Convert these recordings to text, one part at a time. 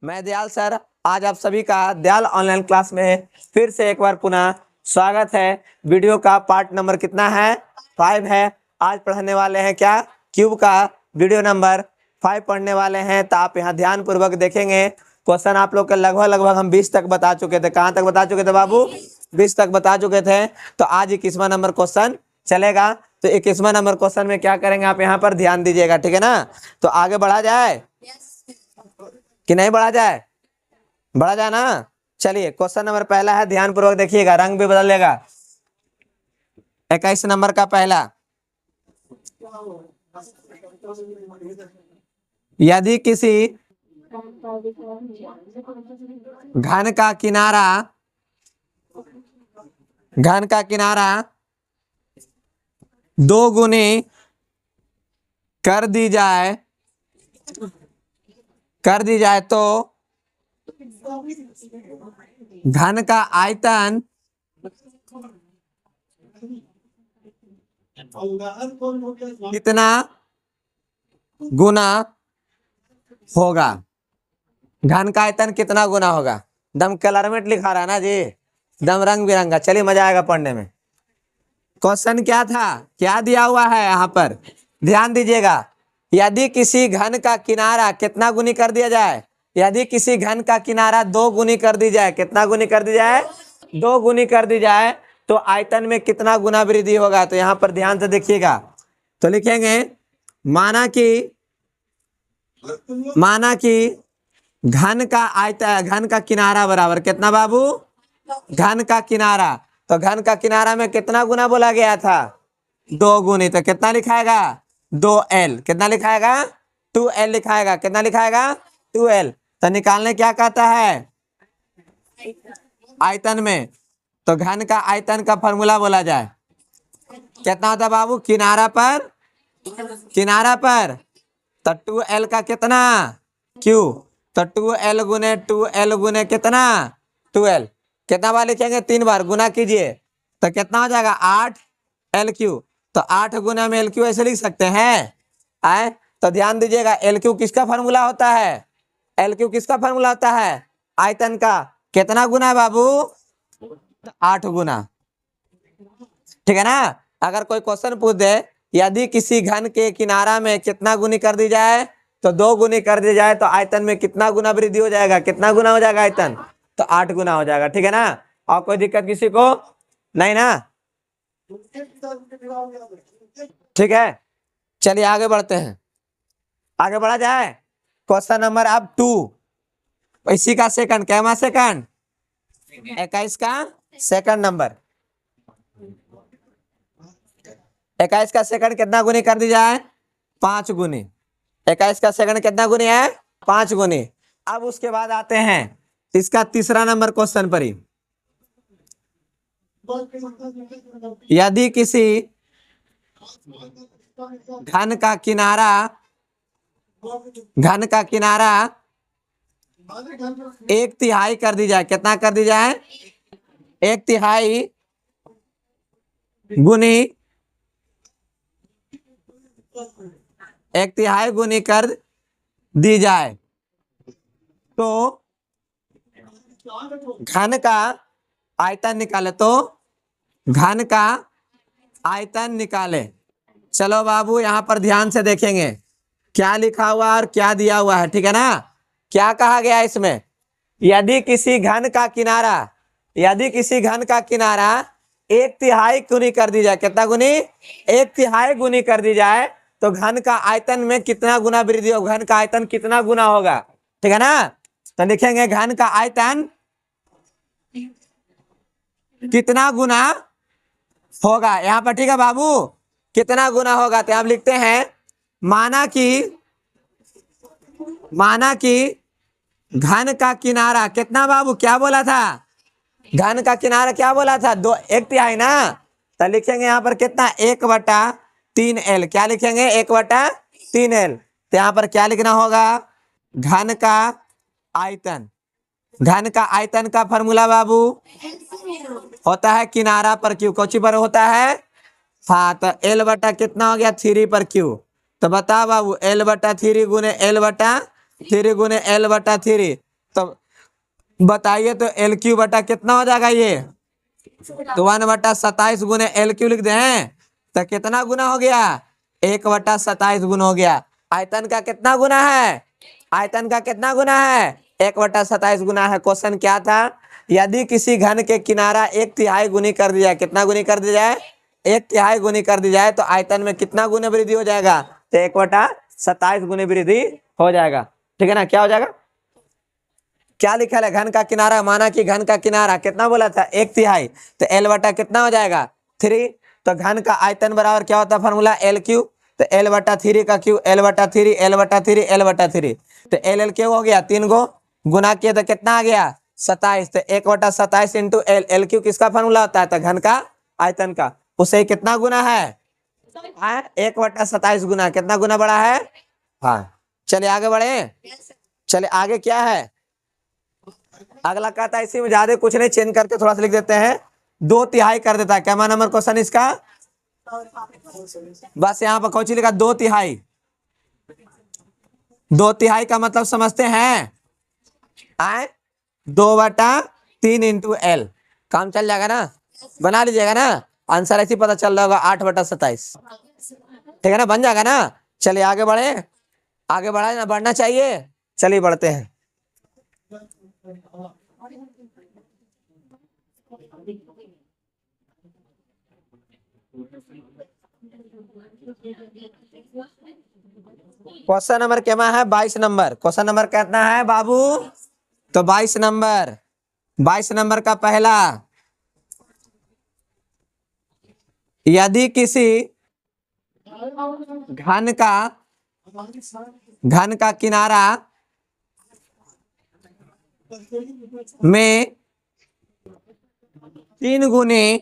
मैं दयाल सर, आज आप सभी का दयाल ऑनलाइन क्लास में फिर से एक बार पुनः स्वागत है। वीडियो का पार्ट नंबर कितना है? 5 है। आज पढ़ने वाले हैं क्या? क्यूब का वीडियो नंबर 5 पढ़ने वाले हैं। तो आप यहाँ ध्यान पूर्वक देखेंगे। क्वेश्चन आप लोग के लगभग हम 20 तक बता चुके थे। कहाँ तक बता चुके थे बाबू? 20 तक बता चुके थे। तो आज 21वां नंबर क्वेश्चन चलेगा। तो 21वां नंबर क्वेश्चन में क्या करेंगे आप यहाँ पर ध्यान दीजिएगा, ठीक है ना? तो आगे बढ़ा जाए कि नहीं बढ़ा जाए? बढ़ा जाए ना। चलिए, क्वेश्चन नंबर पहला है, ध्यान पूर्वक देखिएगा, रंग भी बदलेगा। 21 नंबर का पहला, यदि किसी घन का किनारा 2 गुनी कर दी जाए तो घन का आयतन कितना गुना होगा? घन का आयतन कितना गुना होगा? दम कलरमेट लिखा रहा है ना जी, दम रंग बिरंगा। चलिए, मजा आएगा पढ़ने में। क्वेश्चन क्या था, क्या दिया हुआ है यहाँ पर? ध्यान दीजिएगा। यदि किसी घन का किनारा कितना गुनी कर दिया जाए? यदि किसी घन का किनारा 2 गुनी कर दी जाए, कितना गुनी कर दी जाए? 2 गुनी कर दी जाए तो आयतन में कितना गुना वृद्धि होगा? तो यहाँ पर ध्यान से देखिएगा। तो लिखेंगे, माना कि घन का किनारा बराबर कितना बाबू? घन का किनारा। तो घन का किनारा में कितना गुना बोला गया था? 2 गुनी। तो कितना लिखाएगा? 2l। कितना लिखाएगा? 2l लिखाएगा। कितना लिखाएगा? 2l। तो निकालने क्या कहता है? आयतन में। तो घन का आयतन का फॉर्मूला बोला जाए, कितना होता बाबू? किनारा पर तो 2l का कितना? q। तो 2l गुने कितना? 2l। कितना बार लिखेंगे? 3 बार गुना कीजिए तो कितना हो जाएगा? 8l3। तो 8 गुना में LQ ऐसे लिख सकते हैं। आए तो ध्यान दीजिएगा, LQ किसका फॉर्मूला होता है? LQ किसका फॉर्मूला होता है? आयतन का। कितना गुना बाबू? 8 गुना, ठीक है ना? अगर कोई क्वेश्चन पूछ दे, यदि किसी घन के किनारा में कितना गुनी कर दी जाए, तो 2 गुनी कर दी जाए तो आयतन में कितना गुना वृद्धि हो जाएगा? कितना गुना हो जाएगा आयतन? तो 8 गुना हो जाएगा, ठीक है ना? और कोई दिक्कत किसी को नहीं ना? ठीक है, चलिए आगे बढ़ते हैं। आगे बढ़ा जाए। क्वेश्चन नंबर अब 2, इसी का सेकंड, कैमा सेकंड? 21 का सेकंड नंबर। 21 का सेकंड कितना गुनी कर दी जाए? 5 गुनी। 21 का सेकंड कितना गुनी है? 5 गुनी। अब उसके बाद आते हैं इसका तीसरा नंबर क्वेश्चन पर ही। यदि किसी घन का किनारा 1/3 कर दी जाए, कितना कर दी जाए? 1/3 गुनी 1/3 गुनी कर दी जाए तो घन का आयतन निकाले। तो घन का आयतन निकाले। चलो बाबू, यहाँ पर ध्यान से देखेंगे क्या लिखा हुआ और क्या दिया हुआ है, ठीक है ना? क्या कहा गया इसमें? यदि किसी घन का किनारा 1/3 गुनी कर दी जाए, कितना गुनी? 1/3 गुनी कर दी जाए तो घन का आयतन में कितना गुना वृद्धि होगा? घन का आयतन कितना गुना होगा, ठीक है ना? तो लिखेंगे घन का आयतन कितना गुना होगा यहाँ पर, ठीक है बाबू? कितना गुना होगा? तो आप लिखते हैं, माना कि घन का किनारा कितना बाबू? क्या बोला था? घन का किनारा क्या बोला था? 1/3 ना? तो लिखेंगे यहाँ पर कितना? 1/3l। क्या लिखेंगे? 1/3l। तो यहाँ पर क्या लिखना होगा? घन का आयतन का फॉर्मूला बाबू होता है किनारा पर क्यू। कौची पर होता है? हाँ, तो L बटा कितना हो गया? 3 पर क्यू। तो बता बाबू, L/3 गुने L/3 गुने L/3 तो बताइए तो एल क्यू बटा कितना हो जाएगा ये, तो 1/27 गुने एल क्यू लिख दें तो कितना गुना हो गया, 1/27 गुना हो गया। आयतन का कितना गुना है, आयतन का कितना गुना है, 1/27 गुना है। क्वेश्चन क्या था, यदि किसी घन के किनारा 1/3 गुनी कर दिया जाए, कितना गुनी कर दिया जाए, 1/3 गुनी कर दी जाए तो आयतन में कितना गुना वृद्धि हो जाएगा, तो 1/27 गुनी वृद्धि हो जाएगा। ठीक है ना, क्या हो जाएगा, क्या लिखा है, घन का किनारा, माना कि घन का किनारा कितना बोला था, 1/3, तो एल बटा कितना हो जाएगा 3। तो घन का आयतन बराबर क्या होता है फॉर्मूला, एल क्यू, तो एल बटा 3 का क्यू, एल बटा 3, एल बटा 3, एल बटा 3, तो एल एल क्यू हो गया, 3 गो गुना किया तो कितना आ गया 27, तो 1/27 इंटू एल, एल क्यू किसका फॉर्मूला होता है, तो घन का आयतन का, उसे कितना गुना है, 1/27 गुना, कितना गुना बड़ा है। हाँ चलिए आगे बढ़े, चलिए आगे क्या है, अगला कहता है इसी में ज्यादा कुछ नहीं, चेंज करके थोड़ा सा लिख देते हैं, 2/3 कर देता है। क्या नंबर क्वेश्चन इसका, बस यहाँ पर कौन लिखा 2/3, 2/3 का मतलब समझते हैं, आए 2/3 इंटू एल, काम चल जाएगा ना, बना लीजिएगा ना, आंसर ऐसे पता चल रहा होगा 8/27, ठीक है ना, बन जाएगा ना। चलिए आगे बढ़े, आगे बढ़ा बढ़ना चाहिए, चलिए बढ़ते हैं। क्वेश्चन नंबर क्या है, 22 नंबर, क्वेश्चन नंबर कितना है बाबू, तो 22 नंबर, 22 नंबर का पहला, यदि किसी घन का किनारा में 3 गुने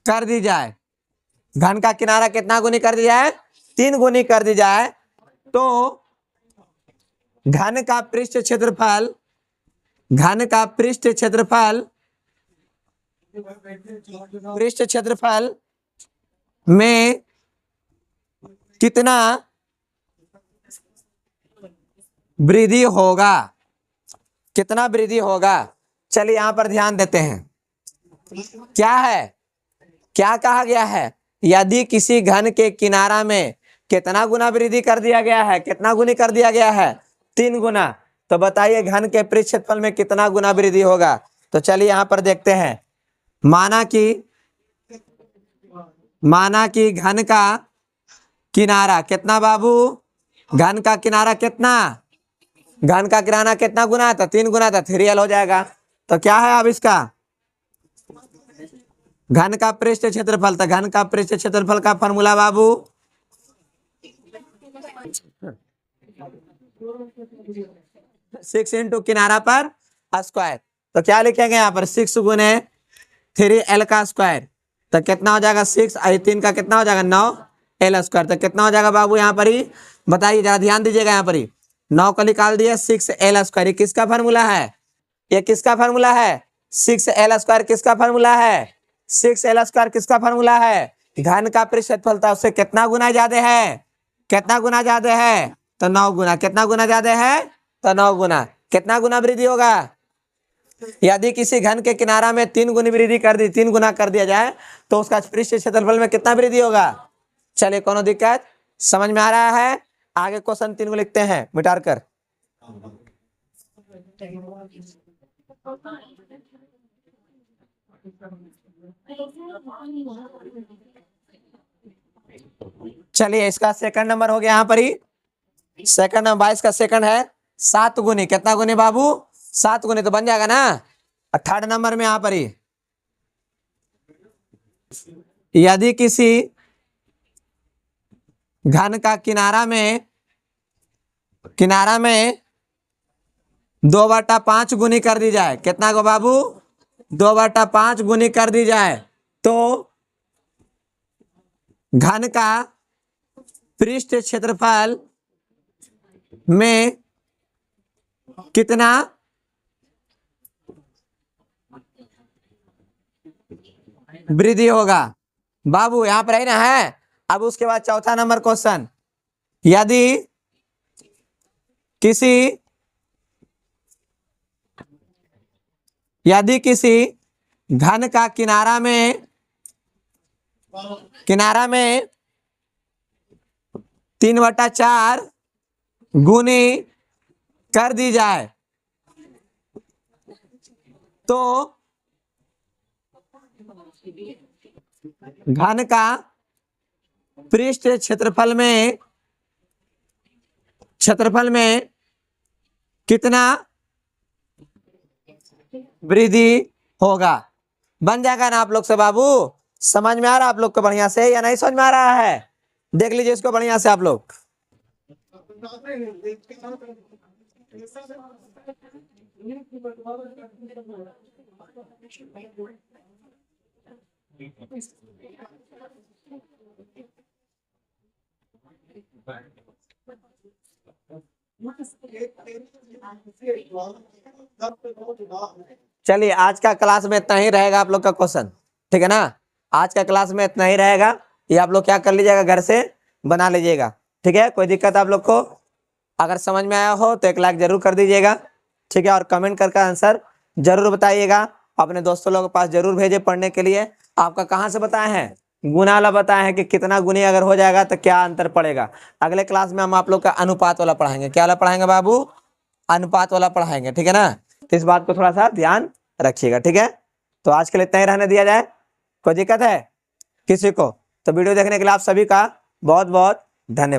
कर दी जाए, घन का किनारा कितना गुनी कर दी जाए, 3 गुनी कर दी जाए, तो घन का पृष्ठ क्षेत्रफल, घन का पृष्ठ क्षेत्रफल, पृष्ठ क्षेत्रफल में कितना वृद्धि होगा, कितना वृद्धि होगा। चलिए यहां पर ध्यान देते हैं, क्या है, क्या कहा गया है, यदि किसी घन के किनारा में कितना गुना वृद्धि कर दिया गया है, कितना गुनी कर दिया गया है, 3 गुना, तो बताइए घन के पृष्ठ क्षेत्रफल में कितना गुना वृद्धि होगा। तो चलिए यहां पर देखते हैं, माना कि घन का किनारा कितना बाबू, घन का किनारा कितना, घन का किनारा कितना गुना था, 3 गुना था, 3l हो जाएगा। तो क्या है अब इसका, घन का पृष्ठ क्षेत्रफल, तो घन का पृष्ठ क्षेत्रफल का फॉर्मूला बाबू 6 इंटू किनारा पर स्क्वायर, तो क्या लिखेंगे यहाँ पर 6 गुने 3l का स्क्वायर, तो कितना हो जाएगा 6, 3 का कितना हो जाएगा 9l स्क्वायर, तो कितना हो जाएगा बाबू यहाँ पर ही बताइए, जरा ध्यान दीजिएगा, यहाँ पर ही 9 को निकाल दिया, 6l स्क्वायर, ये किसका फॉर्मूला है, ये किसका फॉर्मूला है, 6l स्क्वायर किसका फॉर्मूला है, 6l स्क्वायर किसका फॉर्मूला है, घन का पृष्ठ क्षेत्रफल था उससे कितना गुना ज्यादा है, कितना गुना ज्यादा है, तो 9 गुना, कितना गुना ज्यादा है, तो 9 गुना, कितना गुना वृद्धि होगा, यदि किसी घन के किनारा में 3 गुनी वृद्धि कर दी, 3 गुना कर दिया जाए तो उसका पृष्ठ क्षेत्रफल में कितना वृद्धि होगा। चलिए कोनो दिक्कत समझ में आ रहा है, आगे क्वेश्चन 3 को लिखते हैं मिटार कर, चलिए इसका सेकंड नंबर हो गया, यहाँ पर ही सेकंड नंबर 22 का सेकंड है 7 गुनी, कितना गुनी बाबू 7 गुनी, तो बन जाएगा ना। थर्ड नंबर में यहाँ पर ही, यदि किसी घन का किनारा में 2/5 गुनी कर दी जाए, कितना को बाबू 2/5 गुनी कर दी जाए, तो घन का पृष्ठ क्षेत्रफल में कितना वृद्धि होगा। बाबू यहां पर है ना है। अब उसके बाद चौथा नंबर क्वेश्चन, यदि यदि किसी घन का किनारा में 3/4 गुनी कर दी जाए तो घन का पृष्ठ क्षेत्रफल में कितना वृद्धि होगा। बन जाएगा ना आप लोग से बाबू? समझ में आ रहा है आप लोग को बढ़िया से या नहीं समझ में आ रहा है? देख लीजिए इसको बढ़िया से आप लोग। चलिए आज का क्लास में इतना ही रहेगा आप लोग का क्वेश्चन, ठीक है ना? आज का क्लास में इतना ही रहेगा, ये आप लोग क्या कर लीजिएगा, घर से बना लीजिएगा, ठीक है? कोई दिक्कत आप लोग को अगर समझ में आया हो तो एक लाइक जरूर कर दीजिएगा, ठीक है? और कमेंट करके आंसर जरूर बताइएगा, अपने दोस्तों लोगों के पास जरूर भेजे पढ़ने के लिए। आपका कहाँ से बताए हैं? गुना वाला बताए हैं कि कितना गुनी अगर हो जाएगा तो क्या अंतर पड़ेगा। अगले क्लास में हम आप लोग का अनुपात वाला पढ़ाएंगे। क्या वाला पढ़ाएंगे बाबू? अनुपात वाला पढ़ाएंगे, ठीक है ना? तो इस बात को थोड़ा सा ध्यान रखिएगा, ठीक है? तो आज के लिए इतना ही रहने दिया जाए। कोई दिक्कत है किसी को? तो वीडियो देखने के लिए आप सभी का बहुत बहुत धन्यवाद।